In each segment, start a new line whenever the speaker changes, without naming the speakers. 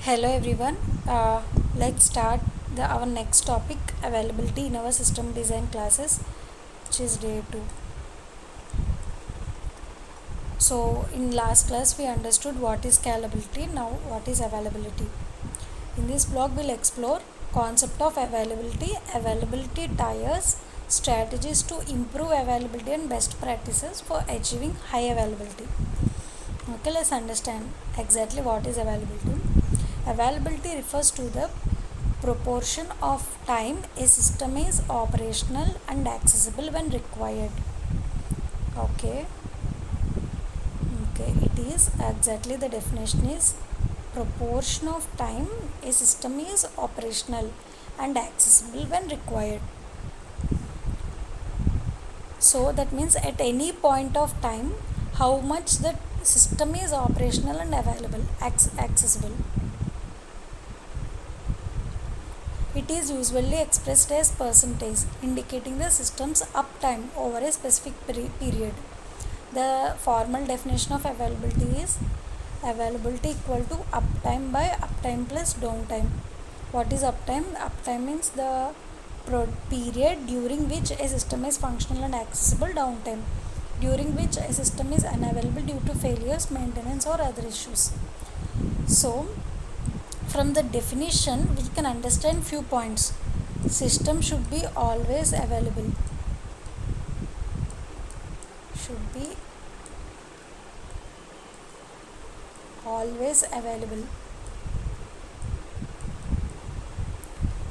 Hello everyone. Let's start our next topic, availability in our system design classes, which is day 2. So in last class we understood what is scalability. Now what is availability. In this blog we'll explore concept of availability tiers, strategies to improve availability and best practices for achieving high availability. Okay, let's understand exactly what is availability. Availability refers to the proportion of time a system is operational and accessible when required. Okay, it is exactly the definition is proportion of time a system is operational and accessible when required. So that means at any point of time how much the system is operational and available, accessible. It is usually expressed as percentage, indicating the system's uptime over a specific period. The formal definition of availability is availability equal to uptime by uptime plus downtime. What is uptime? Uptime means the period during which a system is functional and accessible. Downtime, during which a system is unavailable due to failures, maintenance or other issues. So from the definition we can understand few points. System should be always available. Should be always available.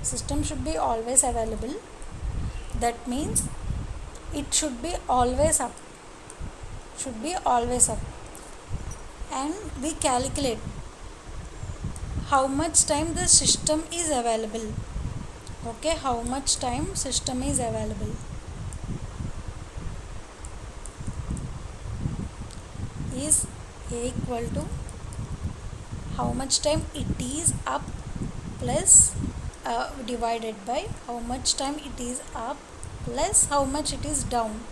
System should be always available. That means it should be always up. Should be always up. And we calculate how much time the system is available. Okay, how much time system is available is equal to how much time it is up plus divided by how much time it is up plus how much it is down.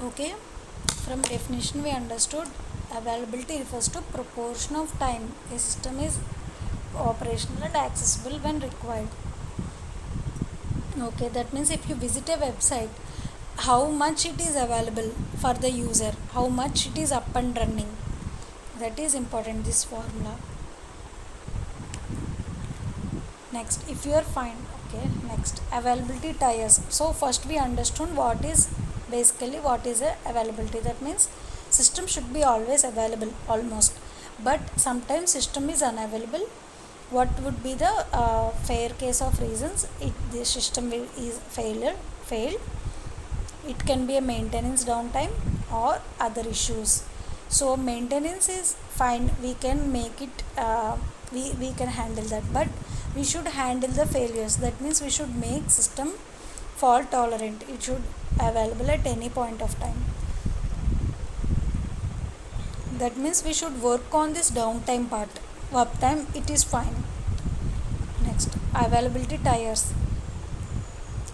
Okay, from definition we understood availability refers to proportion of time a system is operational and accessible when required. Okay, that means if you visit a website, how much it is available for the user, how much it is up and running, that is important, this formula. Next, if you are fine, okay, next availability tiers. So first we understood what is a availability. That means system should be always available almost, but sometimes system is unavailable. What would be the fair case of reasons the system is failed? It can be a maintenance downtime or other issues. So maintenance is fine, we can make it, we can handle that, but we should handle the failures. That means we should make system fault tolerant. It should available at any point of time. That means we should work on this downtime part. Uptime, it is fine. Next, availability tiers.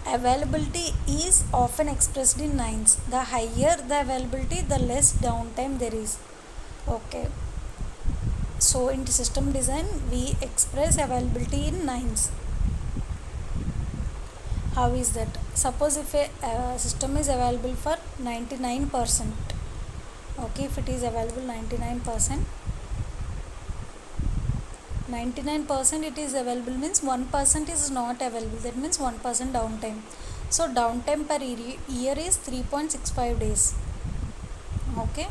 Availability is often expressed in nines. The higher the availability, the less downtime there is. Okay, so in system design we express availability in nines. How is that? Suppose if a system is available for 99%. Okay, if it is available 99%, 99% it is available means 1% is not available. That means 1% downtime. So downtime per year is 3.65 days. Okay,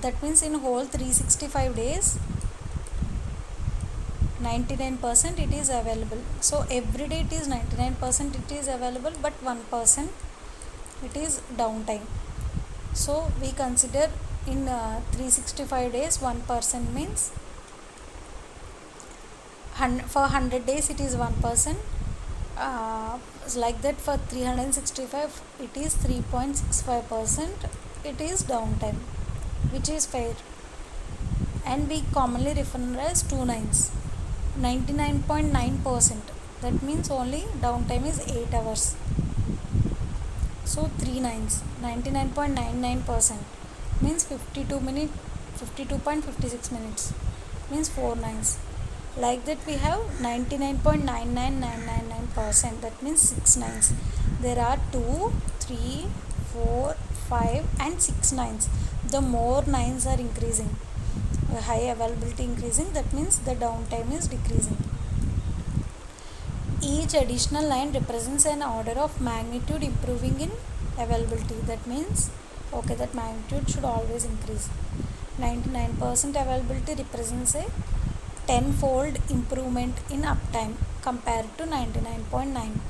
that means in whole 365 days 99% it is available. So every day it is 99% it is available, but 1% it is downtime. So we consider in 365 days 1% means for 100 days it is 1%. Like that for 365 it is 3.65%. It is downtime, which is fair, and we commonly refer as 2 nines. 99.9%, that means only downtime is 8 hours. So 3 nines, 99.99% means 52 minutes 52.56 minutes means 4 nines. Like that we have 99.99999%, that means 6 nines. There are 2, 3, 4, 5 and 6 nines. The more nines are increasing, high availability increasing, that means the downtime is decreasing. Each additional line represents an order of magnitude improving in availability. That means that magnitude should always increase. 99% availability represents a tenfold improvement in uptime compared to 99.9.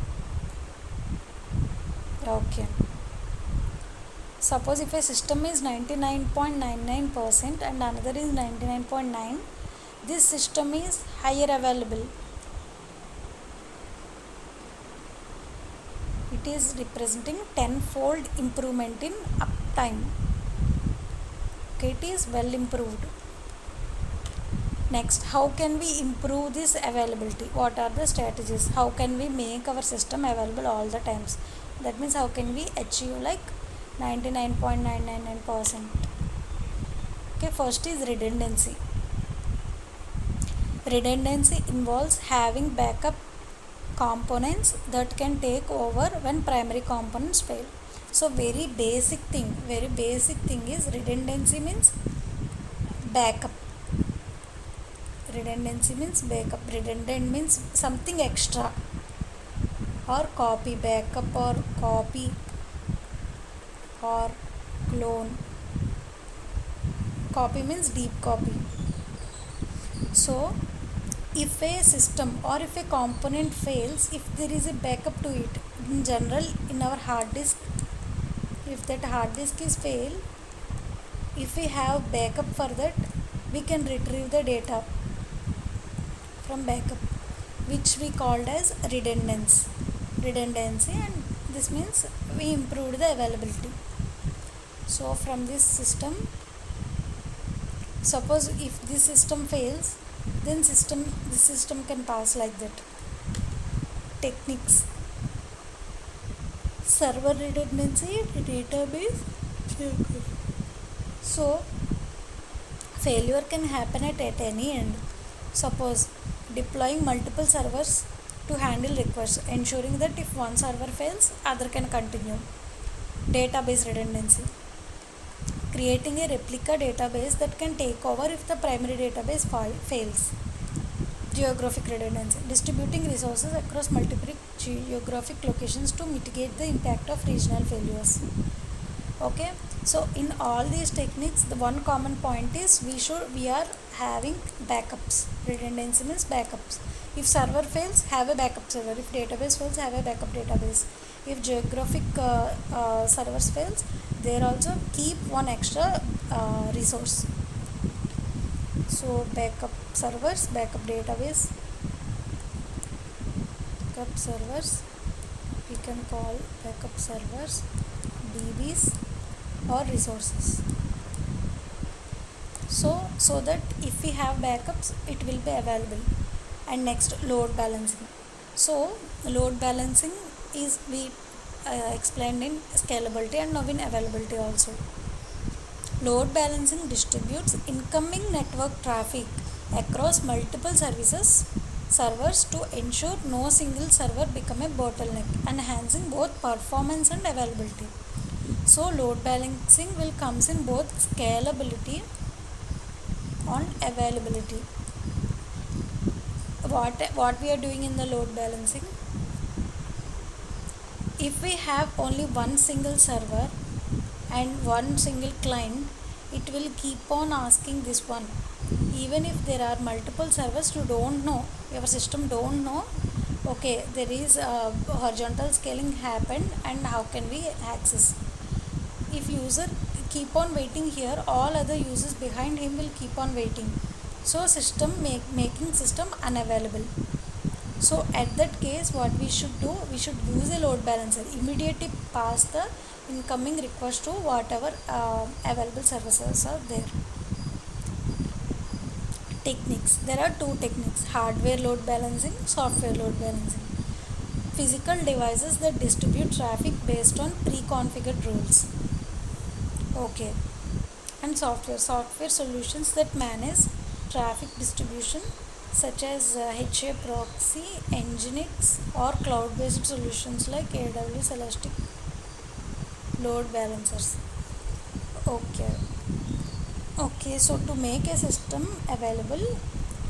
Okay. Suppose if a system is 99.99% and another is 99.9, this system is higher available. It is representing tenfold improvement in uptime. Okay, it is well improved. Next, how can we improve this availability? What are the strategies? How can we make our system available all the times? That means how can we achieve like 99.999%? Okay, first is redundancy. Redundancy involves having backup components that can take over when primary components fail. So very basic thing is redundancy means backup. Redundancy means backup. Redundant means something extra, or copy, backup or copy or clone. Copy means deep copy. So if a system or if a component fails, if there is a backup to it, in general in our hard disk, if that hard disk is fail, if we have backup for that, we can retrieve the data from backup, which we called as redundancy, and this means we improved the availability. So from this system, suppose if this system fails, then this system can pass like that. Techniques: server redundancy, database. So failure can happen at any end. Suppose deploying multiple servers to handle requests, ensuring that if one server fails, other can continue. Database redundancy: creating a replica database that can take over if the primary database fails. Geographic redundancy: distributing resources across multiple geographic locations to mitigate the impact of regional failures. Okay, so in all these techniques, the one common point is we are having backups. Redundancy means backups. If server fails, have a backup server. If database fails, have a backup database. If geographic servers fails, there also keep one extra resource. So backup servers, backup database, backup servers, we can call backup servers DBs or resources. So that if we have backups, it will be available. And next, load balancing. So load balancing is we explained in scalability and now in availability also. Load balancing distributes incoming network traffic across multiple servers to ensure no single server become a bottleneck, enhancing both performance and availability. So load balancing will comes in both scalability and availability. What we are doing in the load balancing? If we have only one single server and one single client, it will keep on asking this one. Even if there are multiple servers, you don't know, your system don't know, okay, there is a horizontal scaling happened and how can we access. If user keep on waiting here, all other users behind him will keep on waiting. So system making system unavailable. So at that case, what we should do, we should use a load balancer, immediately pass the incoming request to whatever available services are there. Techniques: there are two techniques: hardware load balancing, software load balancing. Physical devices that distribute traffic based on pre-configured rules. Okay, And software solutions that manage traffic distribution such as HA proxy, Nginx, or cloud-based solutions like AWS Elastic Load Balancers. Okay. Okay, so to make a system available,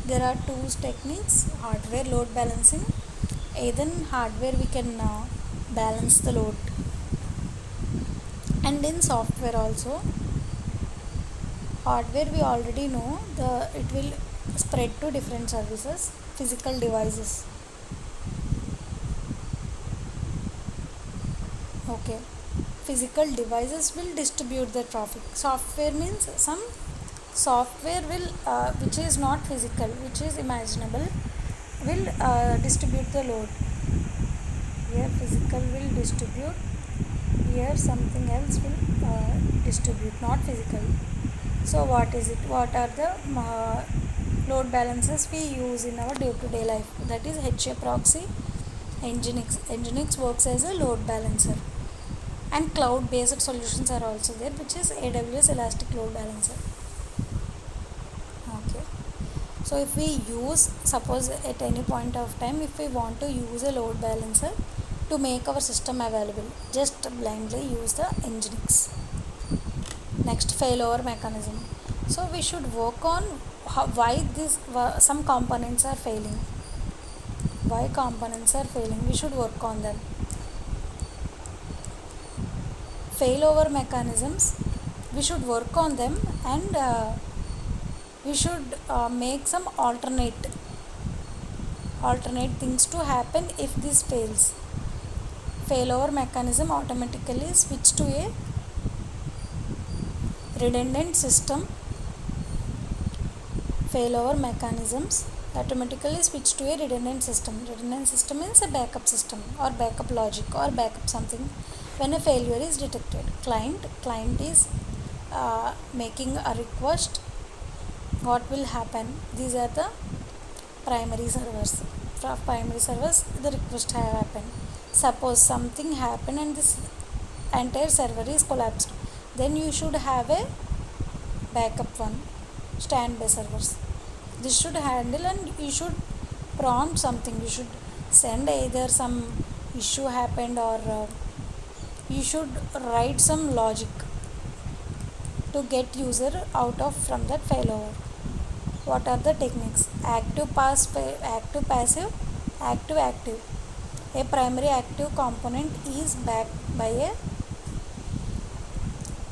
there are two techniques: hardware load balancing. Either in hardware we can balance the load, and in software also. Hardware we already know it will spread to different services, physical devices. Okay, physical devices will distribute the traffic. Software means some software will which is not physical, which is imaginable, will distribute the load. Here physical will distribute, here something else will distribute, not physical. So what is it? What are the load balancers we use in our day-to-day life? That is HA proxy, Nginx. Nginx works as a load balancer, and cloud-based solutions are also there, which is AWS Elastic Load Balancer. Okay. So if we use, suppose at any point of time, if we want to use a load balancer to make our system available, just blindly use the Nginx. Next, failover mechanism. So we should work on why some components are failing. Why components are failing? We should work on them. Failover mechanisms, we should work on them, and we should make some alternate things to happen if this fails. Failover mechanism automatically switch to a redundant system. Failover mechanisms automatically switch to a redundant system. Redundant system means a backup system or backup logic or backup something when a failure is detected. Client is making a request. What will happen? These are the primary servers. From primary servers, the request have happened. Suppose something happened and this entire server is collapsed, then you should have a backup one, standby servers. This should handle, and you should prompt something. You should send either some issue happened, or you should write some logic to get user out of from that failover. What are the techniques? Active, passive, active. A primary active component is backed by a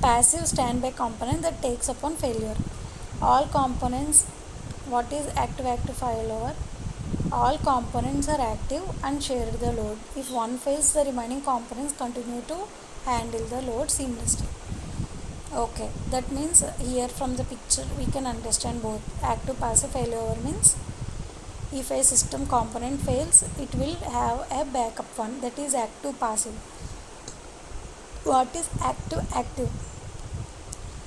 passive standby component that takes upon failure. All components, what is active failover? All components are active and share the load. If one fails, the remaining components continue to handle the load seamlessly. Okay, that means here from the picture we can understand both. Active passive failover means if a system component fails, it will have a backup one, that is active passive. What is active?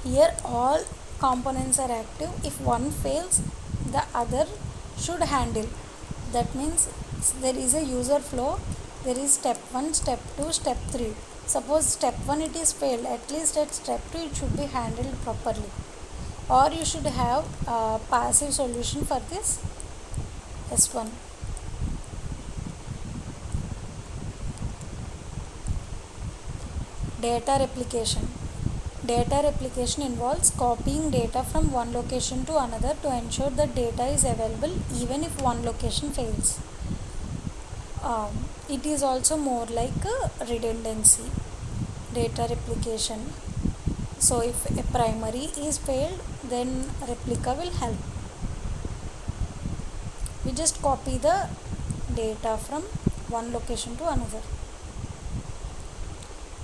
Here all components are active. If one fails, the other should handle. That means there is a user flow. There is step 1, step 2, step 3. Suppose step 1 it is failed, at least at step 2 it should be handled properly. Or you should have a passive solution for this S1. Data replication. Data replication involves copying data from one location to another to ensure that data is available even if one location fails. It is also more like a redundancy, data replication. So if a primary is failed, then replica will help. We just copy the data from one location to another.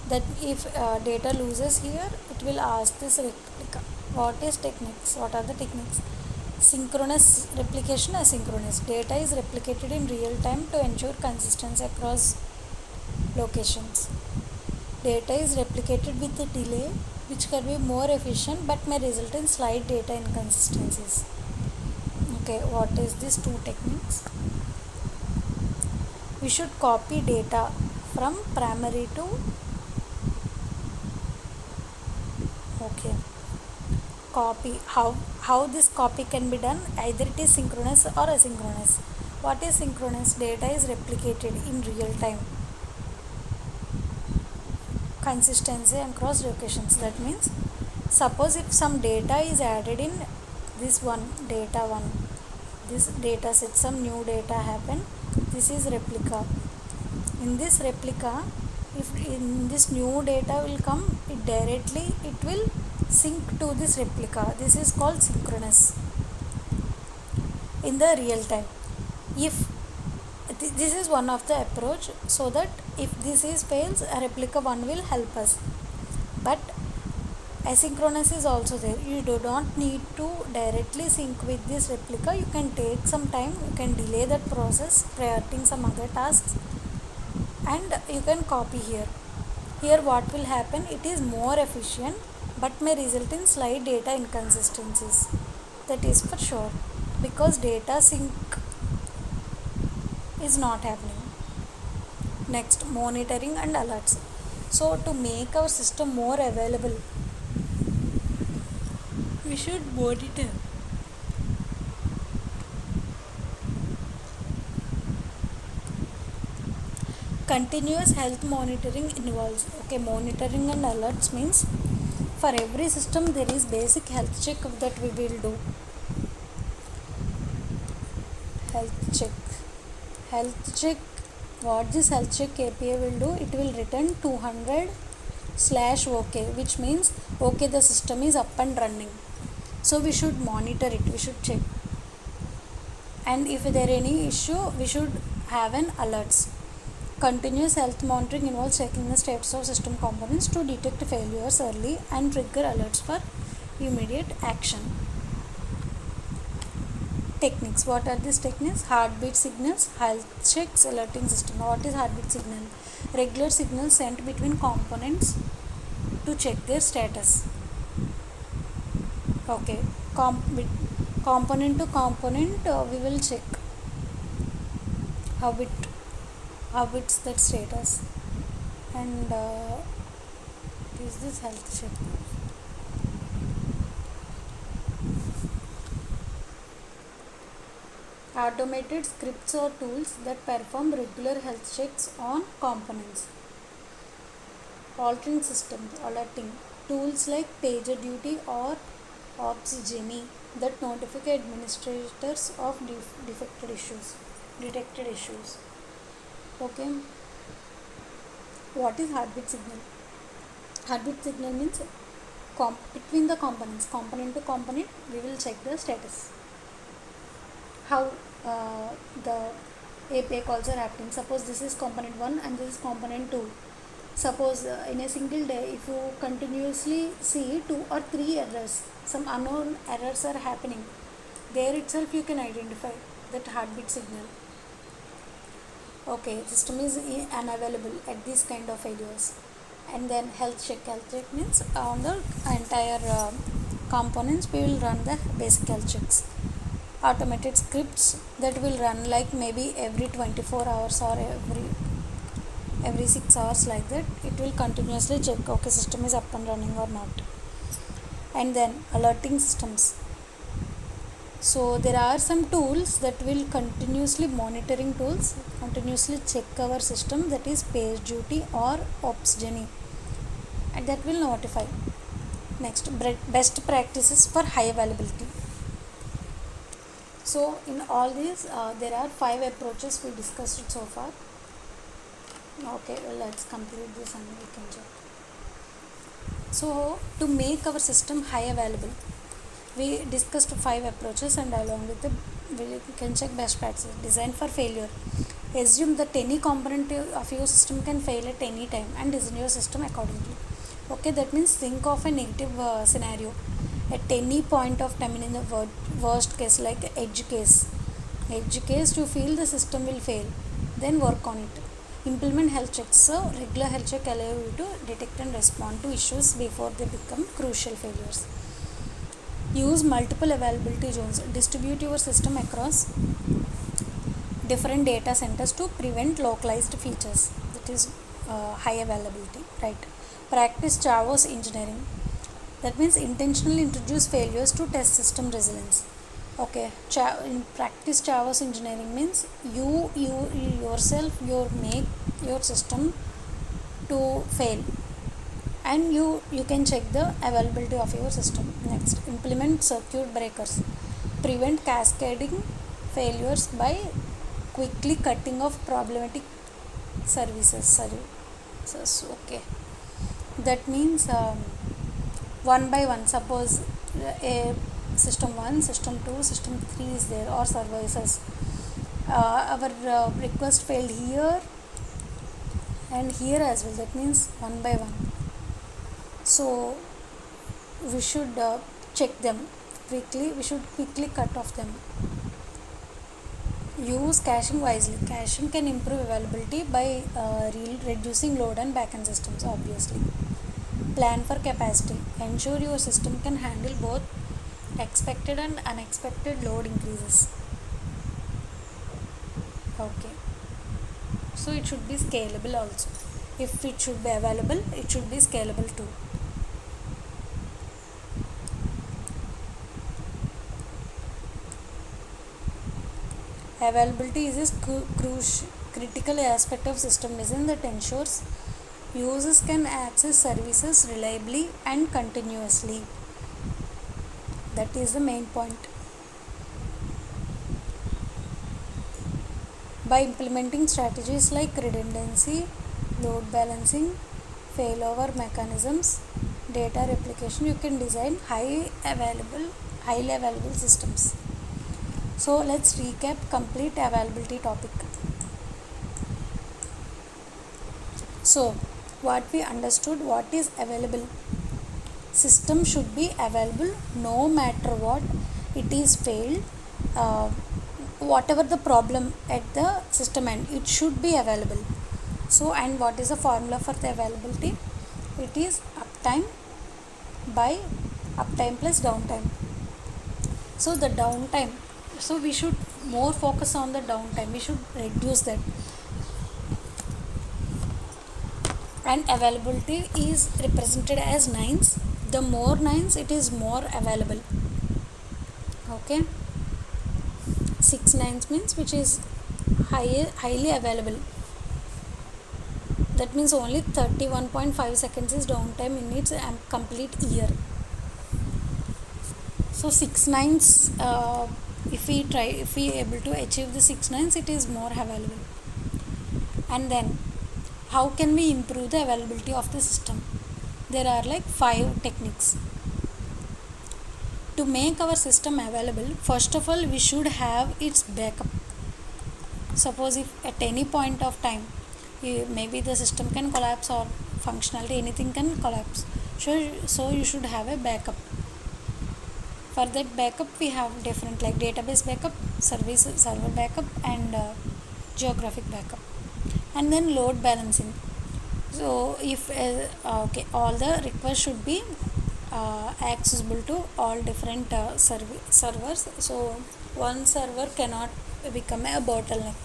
That if data loses here, it will ask this replica. What is techniques? What are the techniques? Synchronous replication, asynchronous. Data is replicated in real time to ensure consistency across locations. Data is replicated with a delay, which can be more efficient but may result in slight data inconsistencies. Okay, what is these two techniques? We should copy data from primary to copy. How this copy can be done? Either it is synchronous or asynchronous. What is synchronous? Data is replicated in real time. Consistency across locations. That means, suppose if some data is added in this one, this data set, some new data happen, this is replica. In this replica, if in this new data will come, it will sync to this replica. This is called synchronous in the real time. If this is one of the approach, so that if this is fails, a replica one will help us. But asynchronous is also there. You do not need to directly sync with this replica. You can take some time, you can delay that process, prioritizing some other tasks, and you can copy here. Here what will happen? It is more efficient, but may result in slight data inconsistencies. That is for sure, because data sync is not happening. Next, monitoring and alerts. So to make our system more available, we should monitor. Continuous health monitoring involves, monitoring and alerts means, for every system there is basic health check that we will do. Health check, what this health check API will do, it will return 200/OK, which means the system is up and running. So we should monitor it, we should check, and if there any issue, we should have an alerts. Continuous health monitoring involves checking the status of system components to detect failures early and trigger alerts for immediate action. Techniques. What are these techniques? Heartbeat signals, health checks, alerting system. What is heartbeat signal? Regular signals sent between components to check their status. Component to component, we will check how it's that status, and is this health check. Automated scripts or tools that perform regular health checks on components. Altering systems, alerting. Tools like PagerDuty or OpsGenie that notify administrators of detected issues. Okay. What is heartbeat signal? Heartbeat signal means between the components, component to component, we will check the status. How the API calls are happening. Suppose this is component 1 and this is component 2. Suppose in a single day, if you continuously see 2 or 3 errors, some unknown errors are happening, there itself you can identify that heartbeat signal. System is unavailable at this kind of failures. And then health check means on the entire components we will run the basic health checks. Automated scripts that will run like maybe every 24 hours or every 6 hours, like that. It will continuously check system is up and running or not. And then alerting systems. So there are some tools that will continuously check our system, that is PagerDuty or OpsGenie, and that will notify. Next, best practices for high availability. So in all these there are 5 approaches we discussed so far. Let's complete this and we can check. So to make our system high available, we discussed 5 approaches, and along with we can check best practices. Design for failure. Assume that any component of your system can fail at any time and design your system accordingly. That means think of a negative scenario at any point of time in the worst case, like edge case you feel the system will fail, then work on it. Implement health checks. So regular health check allow you to detect and respond to issues before they become crucial failures. Use multiple availability zones. Distribute your system across different data centers to prevent localized features. That is high availability, right? Practice Javos engineering. That means intentionally introduce failures to test system resilience. Okay, in practice Chaos engineering means you yourself you make your system to fail, and you can check the availability of your system. Next, implement circuit breakers. Prevent cascading failures by quickly cutting off problematic services. Okay, that means one by one. Suppose a system 1, system 2, system 3 is there, or services. Our request failed here and here as well. That means one by one. So we should check them quickly. We should quickly cut off them. Use caching wisely. Caching can improve availability by reducing load and backend systems, obviously. Plan for capacity. Ensure your system can handle both expected and unexpected load increases. Okay. So it should be scalable also. If it should be available, it should be scalable too. Availability is a critical aspect of system design that ensures users can access services reliably and continuously. That is the main point. By implementing strategies like redundancy, load balancing, failover mechanisms, data replication, you can design highly available systems. So let's recap complete availability topic. So what we understood, what is available. System should be available no matter what it is failed, whatever the problem at the system end, it should be available. So, and what is the formula for the availability? It is uptime by uptime plus downtime. So the downtime, so we should more focus on the downtime, we should reduce that. And availability is represented as nines. The more nines, it is more available. Okay, 6 nines means which is highly available. That means only 31.5 seconds is downtime in its complete year. So 6 nines, if we able to achieve the 6 nines, it is more available. And then how can we improve the availability of the system? There are like 5 techniques. To make our system available, first of all, we should have its backup. Suppose if at any point of time, maybe the system can collapse or functionality, anything can collapse. So you should have a backup. For that backup, we have different like database backup, server backup, and geographic backup. And then load balancing. So if all the requests should be accessible to all different servers. So one server cannot become a bottleneck.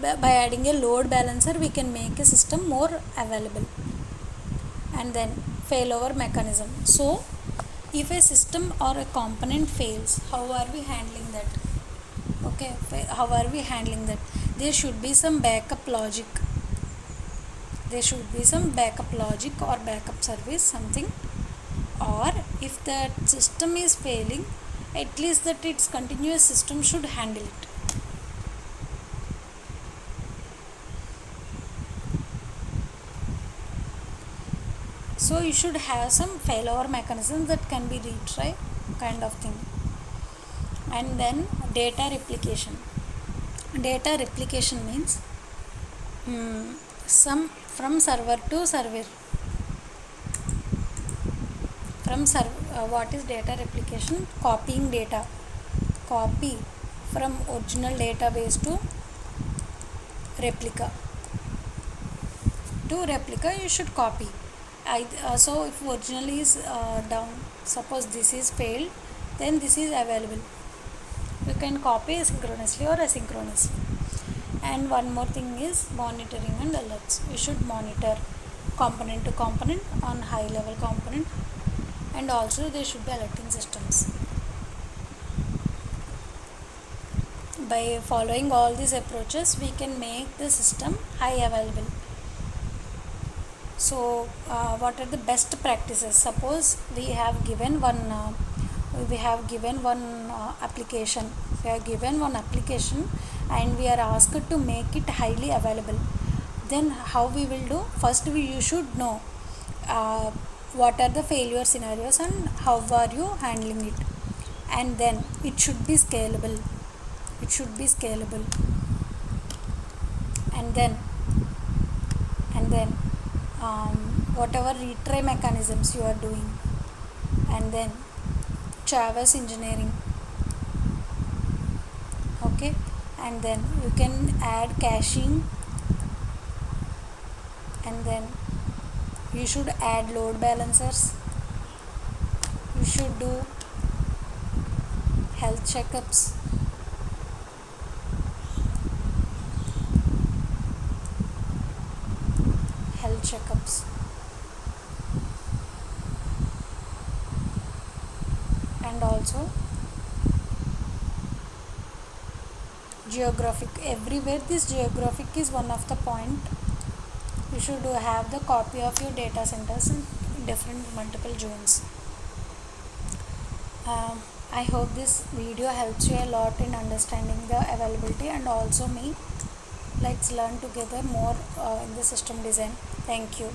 By adding a load balancer, we can make a system more available. And then failover mechanism. So if a system or a component fails, how are we handling that? Okay, how are we handling that? There should be some backup logic. There should be some backup logic or backup service, something. Or if the system is failing, at least that its continuous system should handle it. So you should have some failover mechanism that can be retried, kind of thing. And then data replication. Data replication means some from server to server. What is data replication? Copying data. Copy from original database to replica. To replica, you should copy. So if original is down, suppose this is failed, then this is available. You can copy synchronously or asynchronously. And one more thing is monitoring and alerts. You should monitor component to component on high level component, and also there should be alerting systems. By following all these approaches, we can make the system high available. So what are the best practices? Suppose we have given one application. We have given one application and we are asked to make it highly available. Then how we will do? First you should know what are the failure scenarios and how are you handling it, and then it should be scalable. And then whatever retry mechanisms you are doing, and then Traverse engineering. Okay, and then you can add caching, and then you should add load balancers. You should do health checkups. And also geographic. Everywhere this geographic is one of the point. You should have the copy of your data centers in different multiple zones. I hope this video helps you a lot in understanding the availability, and also me. Let's learn together more in the system design. Thank you.